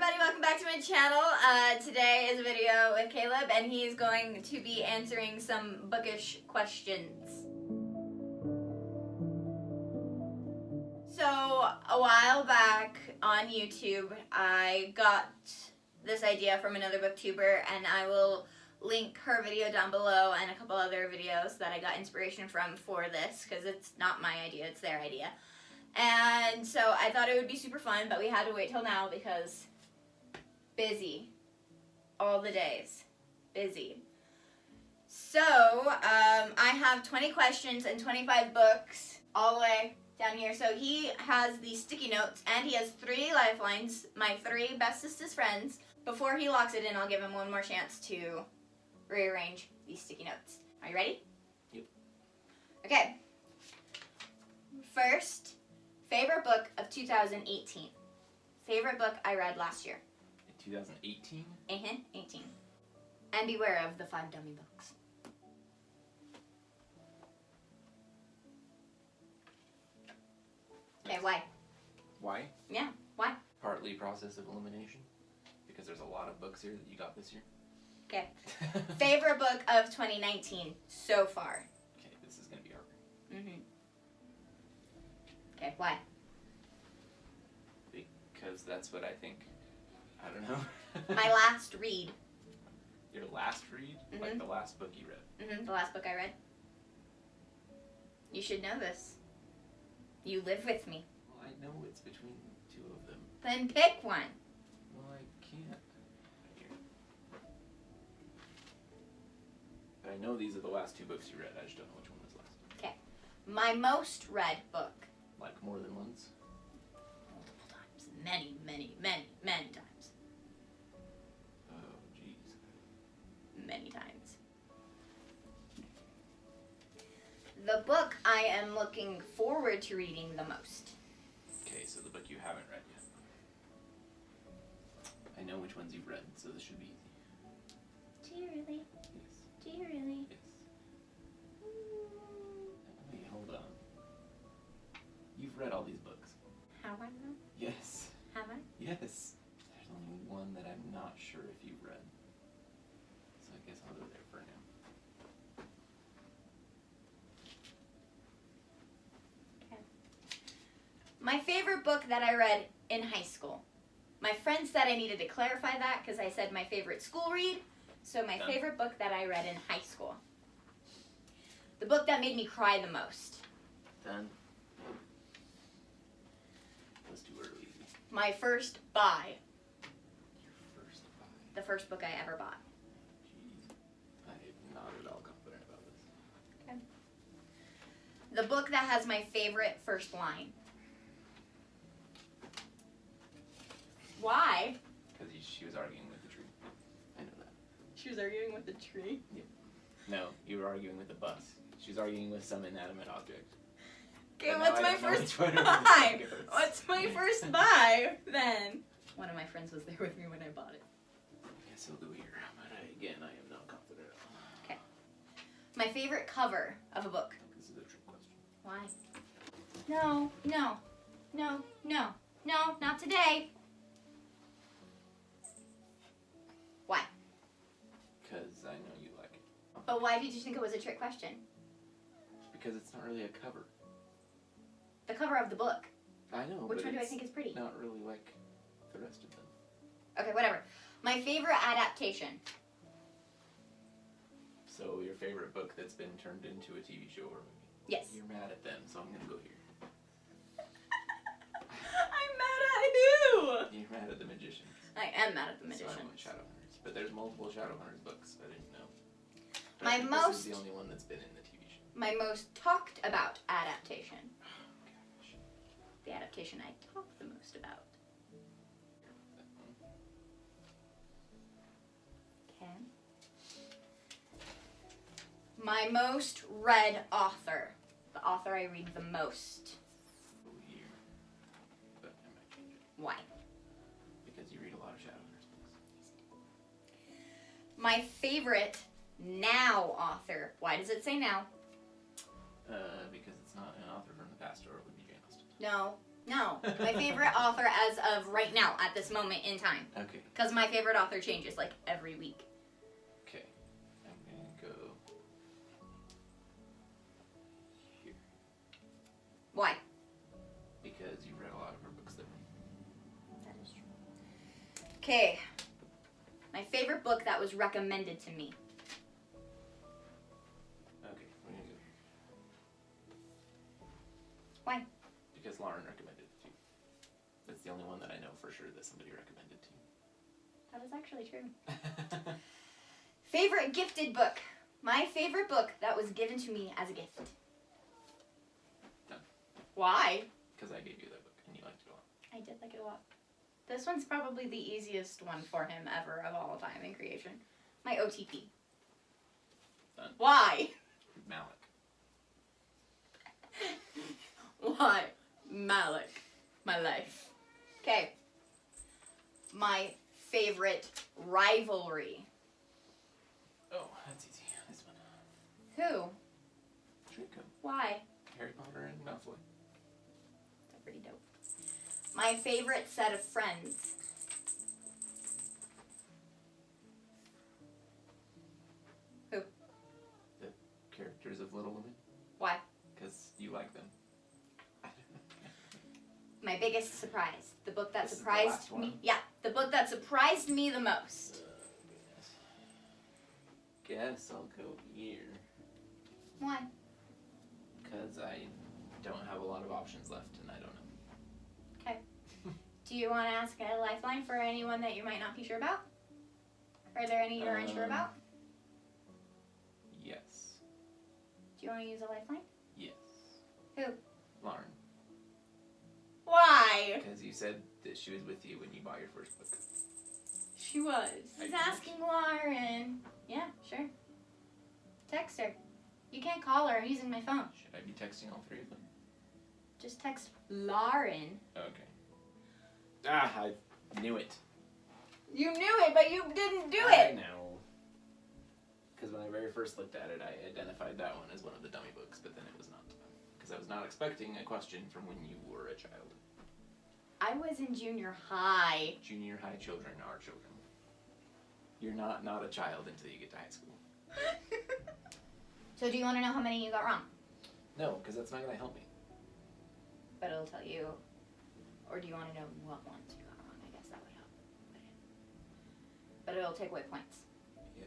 everybody, welcome back to my channel. Today is a video with Caleb and he's going to be answering some bookish questions. So, a while back on YouTube, I got this idea from another booktuber and I will link her video down below and a couple other videos that I got inspiration from for this because it's not my idea, it's their idea. And so I thought it would be super fun, but we had to wait till now because busy. All the days. Busy. So, I have 20 questions and 25 books all the way down here. So he has these sticky notes and he has 3 lifelines, my 3 bestest friends. Before he locks it in, I'll give him one more chance to rearrange these sticky notes. Are you ready? Yep. Okay. First, favorite book of 2018. Favorite book I read last year. In 2018? 18. And beware of the 5 dummy books. Okay, why? Why? Yeah, why? Partly process of elimination. Because there's a lot of books here that you got this year. Okay. Favorite book of 2019 so far. Okay, this is going to be hard. Okay, why? Because that's what I think. I don't know. My last read. Your last read? Like the last book you read? The last book I read. You should know this. You live with me. Well, I know it's between 2 of them. Then pick one. Well, I can't. Here. But I know these are the last 2 books you read. I just don't know which one was last. Okay. My most read book. Like more than once? Multiple times. Many times. Oh, jeez. Many times. The book I am looking forward to reading the most. Okay, so the book you haven't read yet. I know which ones you've read, so this should be easy. Do you really? Yes. Do you really? Yes. Wait, hold on. You've read all these books. Have I now? Yes. Have I? Yes. There's only one that I'm not sure if you've read. So I guess I'll go there for now. Okay. My favorite book that I read in high school. My friend said I needed to clarify that because I said my favorite school read. So my favorite book that I read in high school. The book that made me cry the most. Done. Let's do early. My first buy. Your first buy. The first book I ever bought. Jeez. I am not at all confident about this. Okay. The book that has my favorite first line. Why? Because she was arguing with the tree. I know that. She was arguing with the tree? Yep. No, you were arguing with the bus. She was arguing with some inanimate object. Okay, But what's now I my don't know first which one buy? it is. What's my first buy then? One of my friends was there with me when I bought it. I guess I'll go here, but again, I am not confident. Okay. My favorite cover of a book. This is a trick question. Why? No, not today. Why? Because I know you like it. But why did you think it was a trick question? Because it's not really a cover. The cover of the book. I know, Which but one do I it's think is pretty? not really like the rest of them. Okay, whatever. My favorite adaptation. So your favorite book that's been turned into a TV show or movie? Yes. You're mad at them, so I'm going to go here. I'm mad at who? You're mad at The Magicians. I am mad at The So I Magician. went Shadowhunters. But there's multiple Shadowhunters books. I didn't know. But My I think most- This is the only one that's been in the TV show. My most talked about adaptation. Gosh. The adaptation I talk the most about. Okay. My most read author. The author I read the most. Go here. But I might change it. Why? Because you read a lot of Shadowhunters books. My favorite now author. Why does it say now? Because it's not an author from the past, or it would be Jane Austen. No, No, my favorite author as of right now, at this moment in time. Okay. Because my favorite author changes like every week. Okay. I'm gonna go here Why? because you've read a lot of her books that way. That is true. Okay. My favorite book that was recommended to me. Okay, we're gonna go here. Why? Because Lauren recommended it to you. That's the only one that I know for sure that somebody recommended to That is actually true. you. Favorite gifted book. My favorite book that was given to me as a gift. Done. Why? Because I gave you that book and you liked it a lot. I did like it a lot. This one's probably the easiest one for him ever of all time in creation. My OTP. Done. Why? Malik. Why? Malik. My life. Okay. My favorite rivalry. Oh, that's easy. This one. Who? Draco. Why? Harry Potter and Malfoy. They're pretty dope. My favorite set of friends. Who? The characters of Little Women. Why? Because you like them. My biggest surprise. The book that This is the surprised last one? me. Yeah, the book that surprised me the most. Guess I'll go here. Why? Because I don't have a lot of options left and I don't know. Okay. Do you want to ask a lifeline for anyone that you might not be sure about? Are there any you're unsure about? Yes. Do you want to use a lifeline? Yes. Who? Lauren. Why? Because you said that she was with you when you bought your first book. She was. He's asking Lauren. Yeah, sure. Text her. You can't call her. I'm using my phone. Should I be texting all three of them? Just text Lauren. Okay. Ah, I knew it. You knew it, but you didn't do I it. know. Because when I very first looked at it, I identified that one as one of the dummy books, but then it was not. Because I was not expecting a question from when you were a child. I was in junior high. Junior high children are children. You're not a child until you get to high school. So do you want to know how many you got wrong? No, because that's not going to help me. But it'll tell you. Or do you want to know what ones you got wrong? I guess that would help. But it'll take away points. Yeah.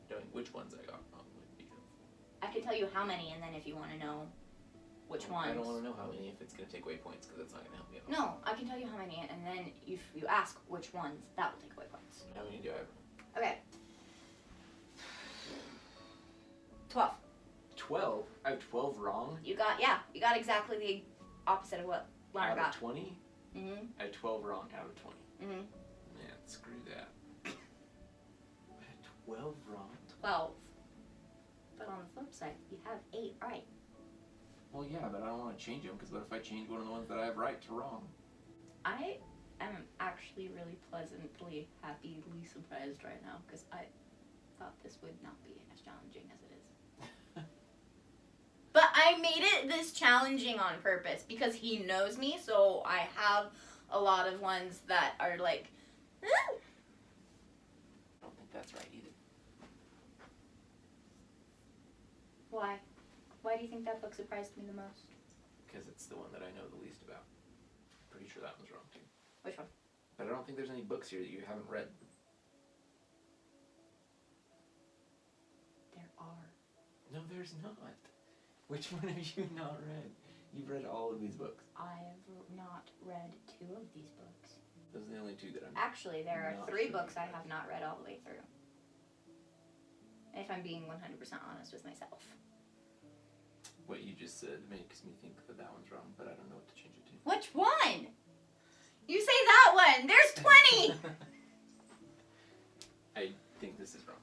Knowing which ones I got wrong would be helpful. I can tell you how many, and then if you want to know which ones. I don't want to know how many if it's going to take away points, because that's not going to help me at all. No, I can tell you how many, and then if you ask which ones, that will take away points. How many do I have? Okay. 12. 12? I have 12 wrong? You got exactly the opposite of what Lara Out got. of 20? Mm-hmm. I had 12 wrong out of 20. Mm-hmm. Man, screw that. I had 12 wrong? 12. But on the flip side, you have 8 right. Well, yeah, but I don't want to change them, because what if I change one of the ones that I have right to wrong? I am actually really pleasantly, happily surprised right now, because I thought this would not be as challenging as it is. But I made it this challenging on purpose, because he knows me, so I have a lot of ones that are like, I don't think that's right either. Why? Why do you think that book surprised me the most? Because it's the one that I know the least about. Pretty sure that one's wrong, too. Which one? But I don't think there's any books here that you haven't read. There are. No, there's not. Which one have you not read? You've read all of these books. I've not read 2 of these books. Those are the only 2 that I'm... Actually, there are Not 3 sure books you I have. have not read all the way through. If I'm being 100% honest with myself. What you just said makes me think that that one's wrong, but I don't know what to change it to. Which one? You say that one! There's 20! I think this is wrong.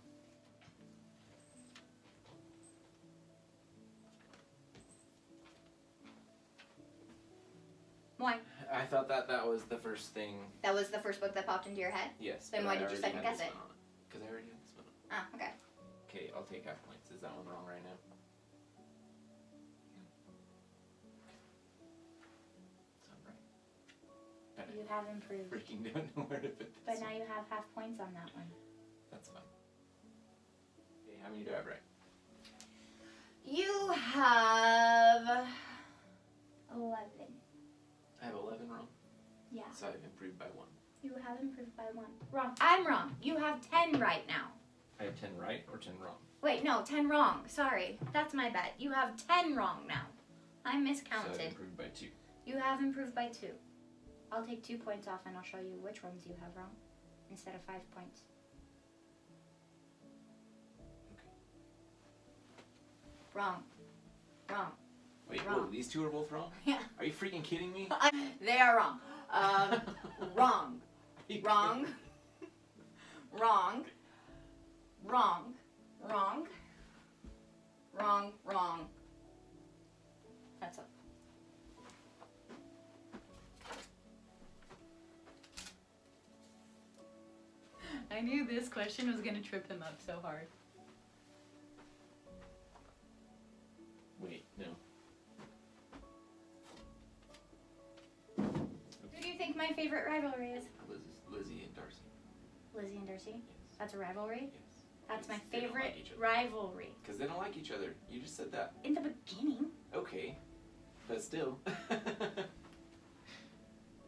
Why? I thought that was the first thing. That was the first book that popped into your head? Yes. Then but why I did you already second had guess this it? one on because I already had this one on. Ah, okay. Okay, I'll take half points. Is that one wrong right now? So you have improved. Freaking don't know where to put this. But now you have half points on that one. That's fine. Okay, how many do I have right? You have 11. I have 11 wrong. Yeah. So I've improved by 1. You have improved by 1. Wrong. I'm wrong. You have 10 right now. I have 10 right or 10 wrong? Wait, no, 10 wrong. Sorry. That's my bad. You have 10 wrong now. I miscounted. So I've improved by 2. You have improved by 2. I'll take 2 points off and I'll show you which ones you have wrong instead of 5 points. Okay. Wrong. Wrong. Wait, Wrong. whoa, these 2 are both wrong? Yeah. Are you freaking kidding me? They are wrong. Wrong. Wrong. Wrong. Wrong. Wrong. Wrong. Wrong. That's up. I knew this question was going to trip him up so hard. Wait, no. Who do you think my favorite rivalry is? Lizzie and Darcy. Lizzie and Darcy? Yes. That's a rivalry? Yes. That's my They don't favorite like each other. rivalry. Because they don't like each other. You just said that. In the beginning? Okay. But still. Well,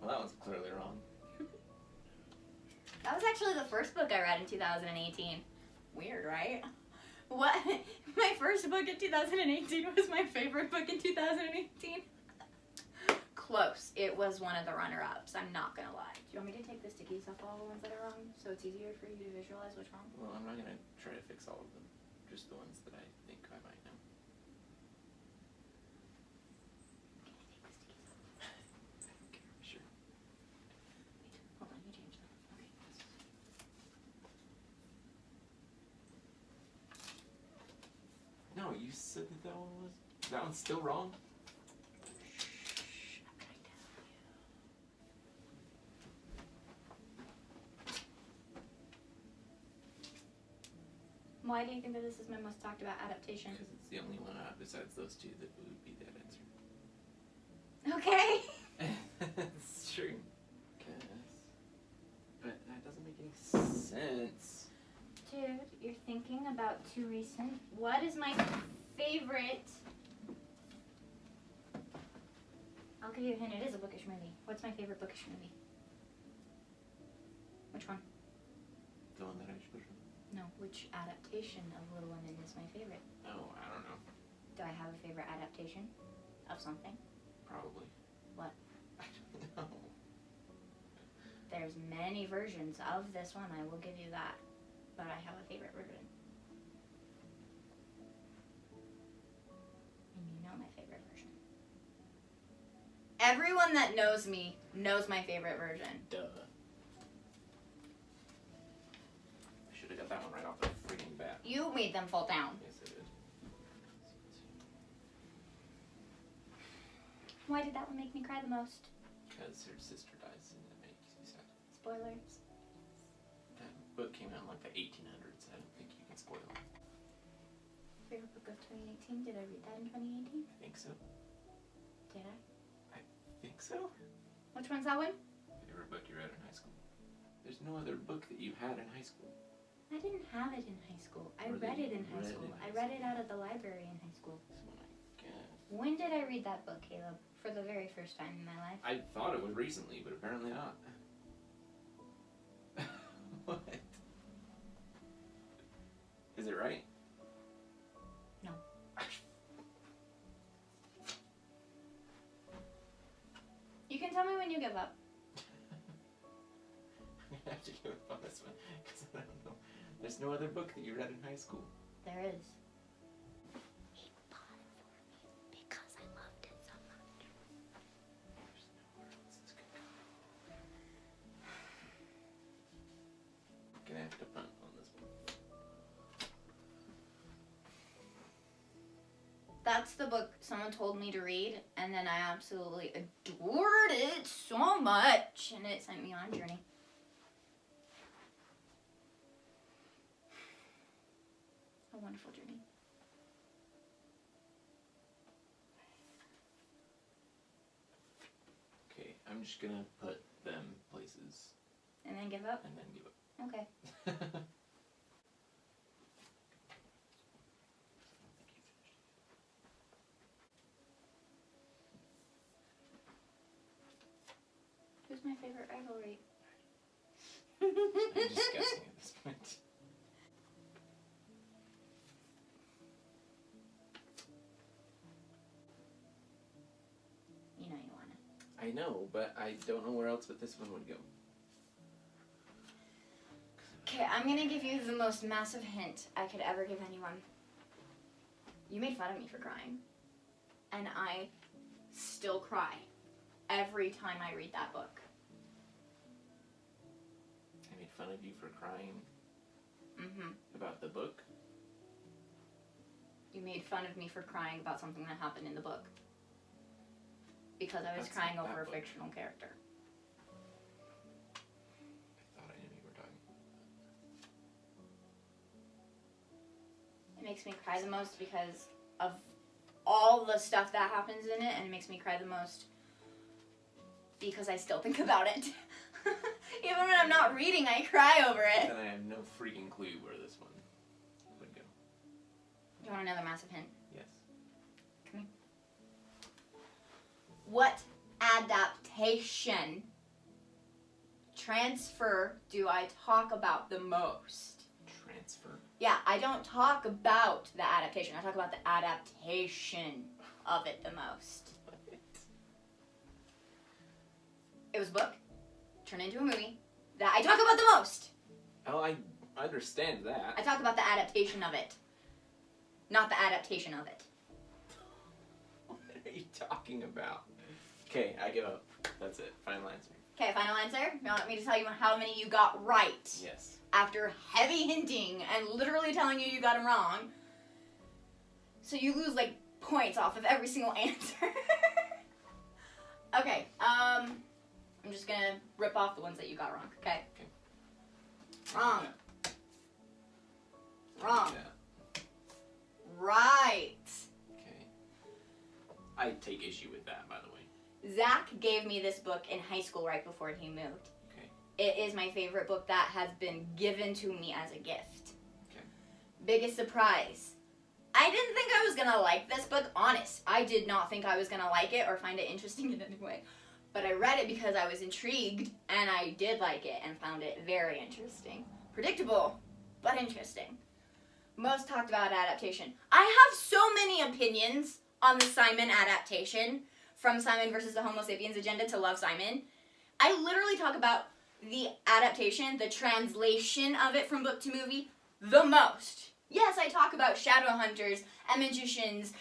that one's clearly wrong. That was actually the first book I read in 2018. Weird, right? What? My first book in 2018 was my favorite book in 2018? Close. It was one of the runner-ups. I'm not gonna lie. Do you want me to take the stickies off all the ones that are wrong so it's easier for you to visualize what's wrong? Well, I'm not going to try to fix all of them. Just the ones that I think I might know. Can I take the stickies off? Okay, sure. Hold on, you change them. Okay. No, you said that that one was... That one's still wrong? Why do you think that this is my most talked about adaptation? Because it's the only one besides those 2 that would be that answer. Okay. That's true. But that doesn't make any sense. Dude, you're thinking about too recent. What is my favorite? I'll give you a hint. It is a Bookish movie. What's my favorite Bookish movie? Which one? The one that I just put on. No, which adaptation of Little Women is my favorite? Oh, I don't know. Do I have a favorite adaptation of something? Probably. What? I don't know. There's many versions of this one, I will give you that. But I have a favorite version. And you know my favorite version. Everyone that knows me knows my favorite version. Duh. I should have got that one right off the freaking bat. You made them fall down. Yes, I did. Why did that one make me cry the most? Because her sister dies and it makes you sad. Spoilers. That book came out in like the 1800s. I don't think you can spoil it. Favorite book of 2018? Did I read that in 2018? I think so. Did I? Think so? Which one's that one? Favorite book you read in high school? There's no other book that you had in high school. I didn't have it in high school. I Or that read it you in high read school. in high I read it out of the library in high school. Oh my god. When did I read that book, Caleb? For the very first time in my life? I thought it was recently, but apparently not. What? Is it right? No. You can tell me when you give up. I'm gonna have to give up on this one because I don't know. There's no other book that you read in high school. There is. He bought it for me because I loved it so much. There's nowhere else this could go. Gonna have to punt on this one. That's the book someone told me to read, and then I absolutely adored it so much, and it sent me on a journey. A wonderful journey. Okay, I'm just gonna put them places. And then give up? And then give up. Okay. Who's my favorite rivalry? I'm just guessing at this point. You know you want it. I know, but I don't know where else but this one would go. Okay, I'm gonna give you the most massive hint I could ever give anyone. You made fun of me for crying. And I still cry every time I read that book. I made fun of you for crying Mm-hmm. about the book. You made fun of me for crying about something that happened in the book. Because I was That's crying not over that a book. fictional character. I thought I knew you were talking. It makes me cry the most because of all the stuff that happens in it, and it makes me cry the most because I still think about it. Even when I'm not reading, I cry over it. Then I have no freaking clue where this one would go. Do you want another massive hint? Yes. Come here. What adaptation transfer do I talk about the most? Transfer. Yeah, I don't talk about the adaptation. I talk about the adaptation of it the most. It was a book, turned into a movie, that I talk about the most. Oh, I understand that. I talk about the adaptation of it, not the adaptation of it. What are you talking about? Okay, I give up. That's it. Final answer. Okay, final answer. You want me to tell you how many you got right? Yes. After heavy hinting and literally telling you got them wrong. So you lose like points off of every single answer. Okay, I'm just gonna rip off the ones that you got wrong, okay? Okay. Wrong. Yeah. Wrong. Yeah. Right. Okay. I take issue with that, by the way. Zach gave me this book in high school right before he moved. Okay. It is my favorite book that has been given to me as a gift. Okay. Biggest surprise. I didn't think I was gonna like this book, honest. I did not think I was gonna like it or find it interesting in any way. But I read it because I was intrigued, and I did like it and found it very interesting. Predictable, but interesting. Most talked about adaptation. I have so many opinions on the Simon adaptation, from Simon versus the Homo sapiens agenda to Love, Simon. I literally talk about the adaptation, the translation of it from book to movie, the most. Yes, I talk about Shadowhunters and Magicians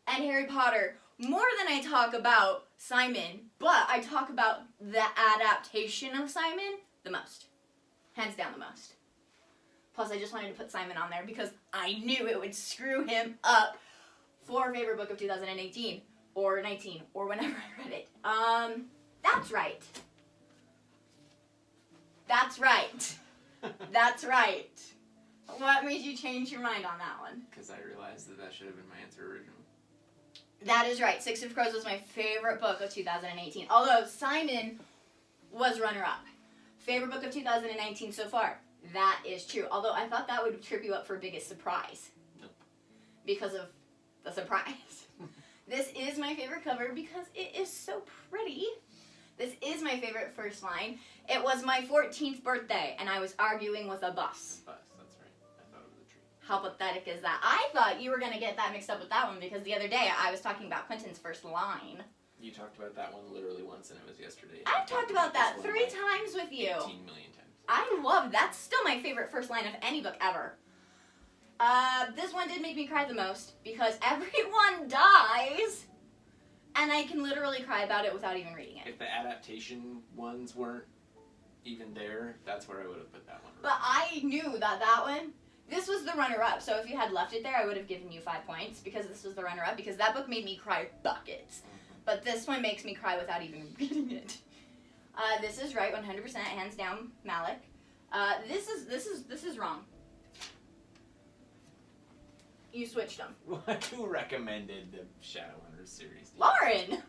and Harry Potter more than I talk about Simon, but I talk about the adaptation of Simon the most. Hands down the most. Plus, I just wanted to put Simon on there because I knew it would screw him up for favorite book of 2018 or 19 or whenever I read it. That's right. That's right. That's right. What made you change your mind on that one? Because I realized that should have been my answer originally. That is right. Six of Crows was my favorite book of 2018. Although Simon was runner-up. Favorite book of 2019 so far. That is true. Although I thought that would trip you up for biggest surprise. Nope. Because of the surprise. This is my favorite cover because it is so pretty. This is my favorite first line. It was my 14th birthday and I was arguing with a bus. Bus, that's right. I thought it was a tree. How pathetic is that? I thought you were going to get that mixed up with that one because the other day I was talking about Quentin's first line. You talked about that one literally once and it was yesterday. I've talked about that this one 3 like times with you. 18 million times. I love, that's still my favorite first line of any book ever. This one did make me cry the most because everyone dies and I can literally cry about it without even reading it. If the adaptation ones weren't even there, that's where I would have put that one. But I knew that one, this was the runner-up, so if you had left it there, I would have given you 5 points because this was the runner-up because that book made me cry buckets. But this one makes me cry without even reading it. This is right, 100%, hands down, Malik. This is wrong. You switched them. Who recommended the Shadowhunters series? Lauren!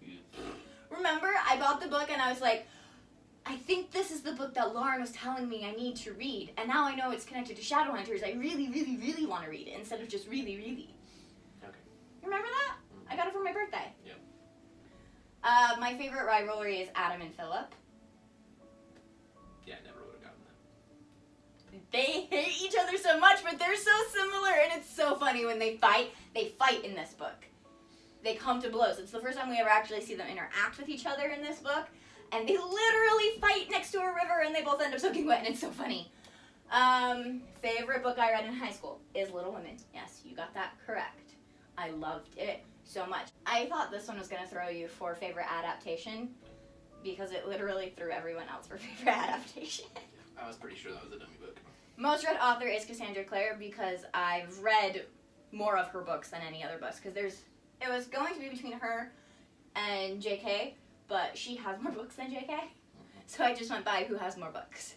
You- Remember, I bought the book and I was like, I think this is the book that Lauren was telling me I need to read, and now I know it's connected to Shadowhunters. I really, really, really want to read it instead of just really, really. Okay. Remember that? Mm-hmm. I got it for my birthday. Yep. My favorite rivalry is Adam and Philip. Yeah, I never would have gotten that. They hate each other so much, but they're so similar, and it's so funny when they fight. They fight in this book. They come to blows. It's the first time we ever actually see them interact with each other in this book, and they literally fight next to a river, and they both end up soaking wet, and it's so funny. Favorite book I read in high school is Little Women. Yes, you got that correct. I loved it so much. I thought this one was going to throw you for favorite adaptation, because it literally threw everyone else for favorite adaptation. I was pretty sure that was a dummy book. Most read author is Cassandra Clare, because I've read more of her books than any other books, because it was going to be between her and J.K., but she has more books than J.K., so I just went by who has more books.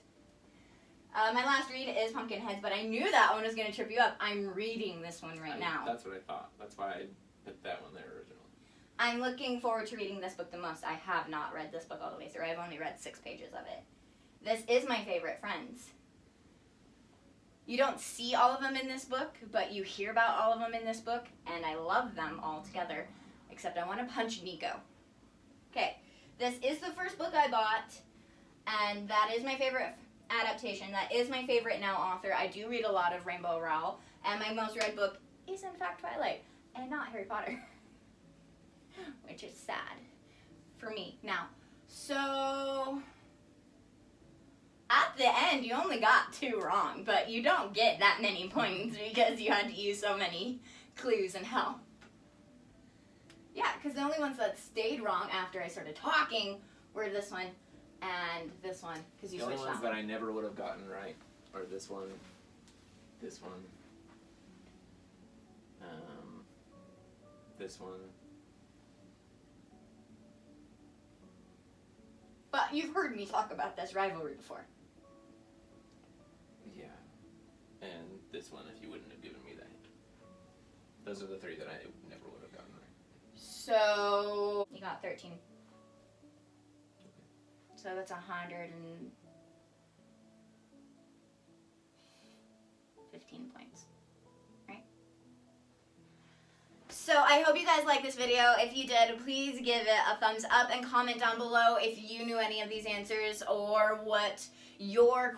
My last read is Pumpkinheads, but I knew that one was going to trip you up. I'm reading this one right now. That's what I thought. That's why I put that one there originally. I'm looking forward to reading this book the most. I have not read this book all the way through. I've only read 6 pages of it. This is my favorite Friends. You don't see all of them in this book, but you hear about all of them in this book, and I love them all together, except I want to punch Nico. Okay, this is the first book I bought, and that is my favorite adaptation. That is my favorite now author. I do read a lot of Rainbow Rowell, and my most read book is in fact Twilight, and not Harry Potter, which is sad for me. Now, so at the end, you only got 2 wrong, but you don't get that many points because you had to use so many clues and help. Yeah, because the only ones that stayed wrong after I started talking were this one and this one, because you switched switched the only ones that that one. I never would have gotten right are this one, this one, this one. But you've heard me talk about this rivalry before. Yeah. And this one, if you wouldn't have given me that hint. Those are the 3 that I never would have gotten right. So you got 13. So that's 115 points, right? So I hope you guys liked this video. If you did, please give it a thumbs up and comment down below if you knew any of these answers or what your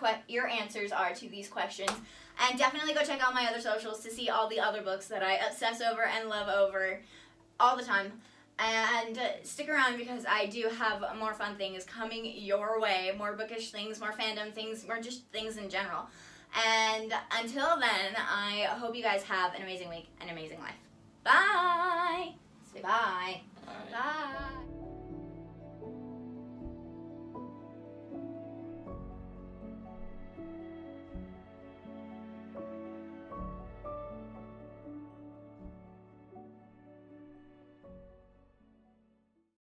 answers are to these questions. And definitely go check out my other socials to see all the other books that I obsess over and love over all the time. And stick around because I do have more fun things coming your way. More bookish things, more fandom things, more just things in general. And until then, I hope you guys have an amazing week and an amazing life. Bye! Say bye. Bye. Bye.